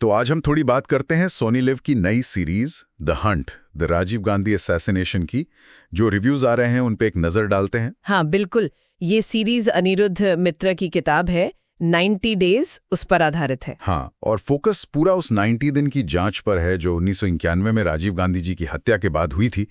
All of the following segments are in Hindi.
तो आज हम थोड़ी बात करते हैं सोनी लिव की नई series the hunt, the Rajiv Gandhi assassination की। जो रिव्यूज आ रहे हैं उन पे एक नजर डालते हैं। हाँ बिल्कुल, ये सीरीज अनिरुद्ध मित्रा की किताब है 90 डेज, उस पर आधारित है। हाँ, और फोकस पूरा उस 90 दिन की जांच पर है जो 1991 में राजीव गांधी जी की हत्या के बाद हुई थी।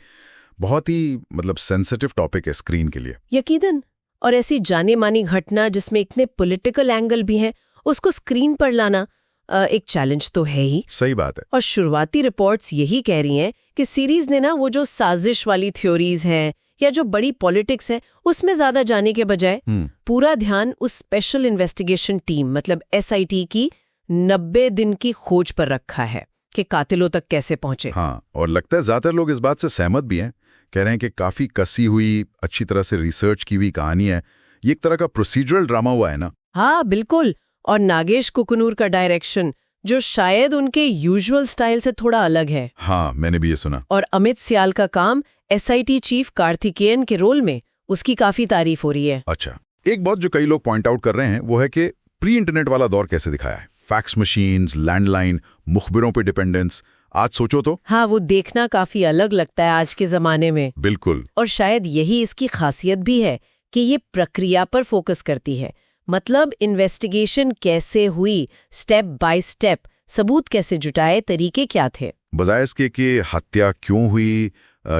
बहुत ही सेंसिटिव टॉपिक है स्क्रीन के लिए। यकीनन, और ऐसी जाने मानी घटना जिसमें इतने पॉलिटिकल एंगल भी हैं, उसको स्क्रीन पर लाना एक चैलेंज तो है ही। सही बात है। और शुरुआती रिपोर्ट्स यही कह रही हैं कि सीरीज ने ना वो जो साजिश वाली थ्योरीज हैं या जो बड़ी पॉलिटिक्स है उसमें ज्यादा जाने के बजाय पूरा ध्यान उस स्पेशल इन्वेस्टिगेशन टीम मतलब SIT की 90 दिन की खोज पर रखा है कि कातिलों तक कैसे पहुंचे। हाँ, और लगता है ज्यादातर लोग इस बात से सहमत भी हैं। कह रहे हैं कि काफी कसी हुई, अच्छी तरह से रिसर्च की हुई कहानी है। ये एक तरह का प्रोसीजरल ड्रामा हुआ है ना। हाँ बिल्कुल, और नागेश कुकनूर का डायरेक्शन जो शायद उनके यूजुअल स्टाइल से थोड़ा अलग है। हाँ, मैंने भी ये सुना। और अमित सियाल का काम SIT चीफ कार्तिकेयन के रोल में, उसकी काफी तारीफ हो रही है। अच्छा, एक बात जो कई लोग पॉइंट आउट कर रहे हैं वो है कि प्री इंटरनेट वाला दौर कैसे दिखाया है। फैक्स मशीन्स, लैंडलाइन, मुखबिरों पे डिपेंडेंस। आज सोचो तो। हाँ, वो देखना काफी अलग लगता है आज के जमाने में। बिल्कुल। और शायद यही इसकी खासियत भी है कि ये प्रक्रिया पर फोकस करती है। मतलब इन्वेस्टिगेशन कैसे हुई, स्टेप बाय स्टेप, सबूत कैसे जुटाए, तरीके क्या थे, बजाय इसके कि हत्या क्यों हुई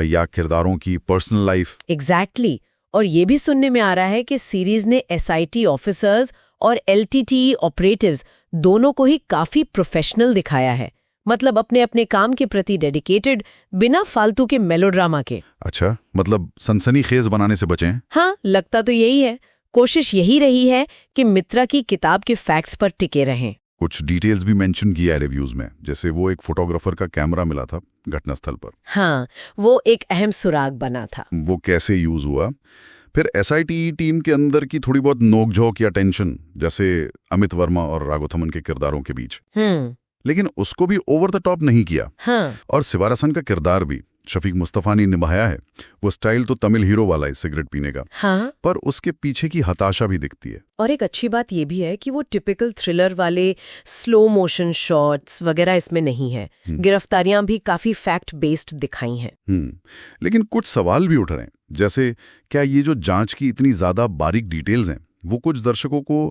या किरदारों की पर्सनल लाइफ। एग्जैक्टली। और ये भी सुनने में आ रहा है कि सीरीज ने SIT ऑफिसर्स और LTTE ऑपरेटिव्स दोनों को ही काफी प्रोफेशनल दिखाया है। मतलब अपने अपने काम के प्रति डेडिकेटेड, बिना फालतू के मेलोड्रामा के। अच्छा, मतलब सनसनीखेज बनाने से बचें। हाँ, लगता तो यही है। कोशिश यही रही है कि मित्रा की किताब के फैक्ट्स पर टिके रहें। कुछ डिटेल्स भी मेंशन किया है रिव्यूज में, जैसे वो एक फोटोग्राफर का कैमरा मिला था घटनास्थल पर। हाँ, वो एक अहम सुराग बना था। वो कैसे यूज हुआ। फिर SIT टीम के अंदर की थोड़ी बहुत नोकझोंक या टेंशन, जैसे अमित वर्मा और राघोथमन के किरदारों के बीच। लेकिन उसको भी ओवर द टॉप नहीं किया। हाँ। और सिवारासन का किरदार भी शफीक मुस्तफा ने निभाया है। वो स्टाइल तो तमिल हीरो वाला है सिगरेट पीने का। हाँ। पर उसके पीछे की हताशा भी दिखती है। और एक अच्छी बात ये भी है कि वो टिपिकल थ्रिलर वाले स्लो मोशन शॉट्स वगैरह इसमें नहीं है। गिरफ्तारियां भी काफी फैक्ट बेस्ड दिखाई हैं। लेकिन कुछ सवाल भी उठ रहे हैं, जैसे क्या ये जो जांच की इतनी ज्यादा बारीक डिटेल्स हैं वो कुछ दर्शकों को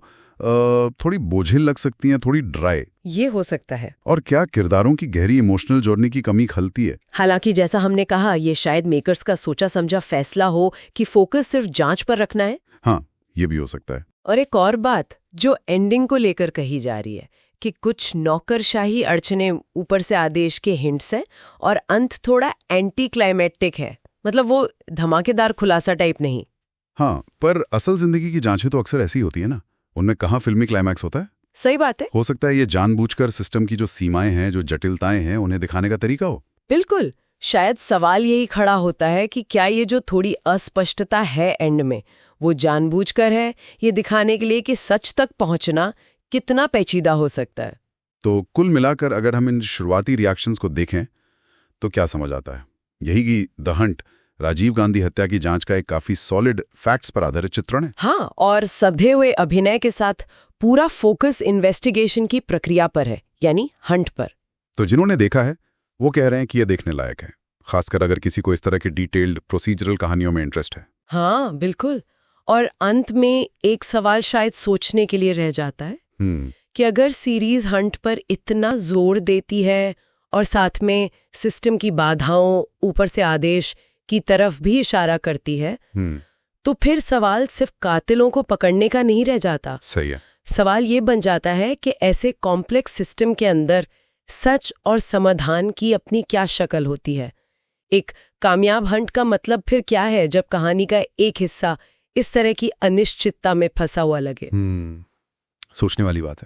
थोड़ी बोझिल लग सकती हैं, थोड़ी ड्राई। ये हो सकता है। और क्या किरदारों की गहरी इमोशनल जर्नी की कमी खलती है। हालांकि जैसा हमने कहा, ये शायद मेकर्स का सोचा समझा फैसला हो कि फोकस सिर्फ जांच पर रखना है। हाँ, ये भी हो सकता है। और एक और बात जो एंडिंग को लेकर कही जा रही है कि कुछ नौकरशाही अड़चने, ऊपर से आदेश के हिंट्स हैं और अंत थोड़ा एंटी क्लाइमेटिक है। मतलब वो धमाकेदार खुलासा टाइप नहीं। हाँ, पर असल जिंदगी की जांचें तो अक्सर ऐसी होती है ना, उनमें कहाँ फिल्मी क्लाइमैक्स होता है। सही बात है। हो सकता है ये जानबूझकर सिस्टम की जो सीमाएं हैं, जो जटिलताएं हैं, उन्हें दिखाने का तरीका हो। बिल्कुल। शायद सवाल यही खड़ा होता है कि क्या ये जो थोड़ी अस्पष्टता है एंड में, वो जानबूझकर है, ये दिखाने के लिए कि सच तक पहुंचना कितना पेचीदा हो सकता है। तो कुल मिलाकर अगर हम इन शुरुआती रिएक्शंस को देखें तो क्या समझ आता है? यही कि द हंट राजीव गांधी हत्या की जांच का एक काफी सॉलिड फैक्ट्स पर आधारित चित्रण है। हाँ, और सधे हुए अभिनय के साथ पूरा फोकस इन्वेस्टिगेशन की प्रक्रिया पर है, यानी हंट पर। तो जिन्होंने देखा है वो कह रहे हैं कि यह देखने लायक है, खासकर अगर किसी को इस तरह की डिटेल्ड प्रोसीजरल कहानियों में इंटरेस्ट है। हाँ बिल्कुल। और अंत में एक सवाल शायद सोचने के लिए रह जाता है कि अगर सीरीज हंट पर इतना जोर देती है और साथ में सिस्टम की बाधाओं, ऊपर से आदेश की तरफ भी इशारा करती है, तो फिर सवाल सिर्फ कातिलों को पकड़ने का नहीं रह जाता। सही है। सवाल ये बन जाता है कि ऐसे कॉम्प्लेक्स सिस्टम के अंदर सच और समाधान की अपनी क्या शक्ल होती है। एक कामयाब हंट का मतलब फिर क्या है जब कहानी का एक हिस्सा इस तरह की अनिश्चितता में फंसा हुआ लगे। सोचने वाली बात है।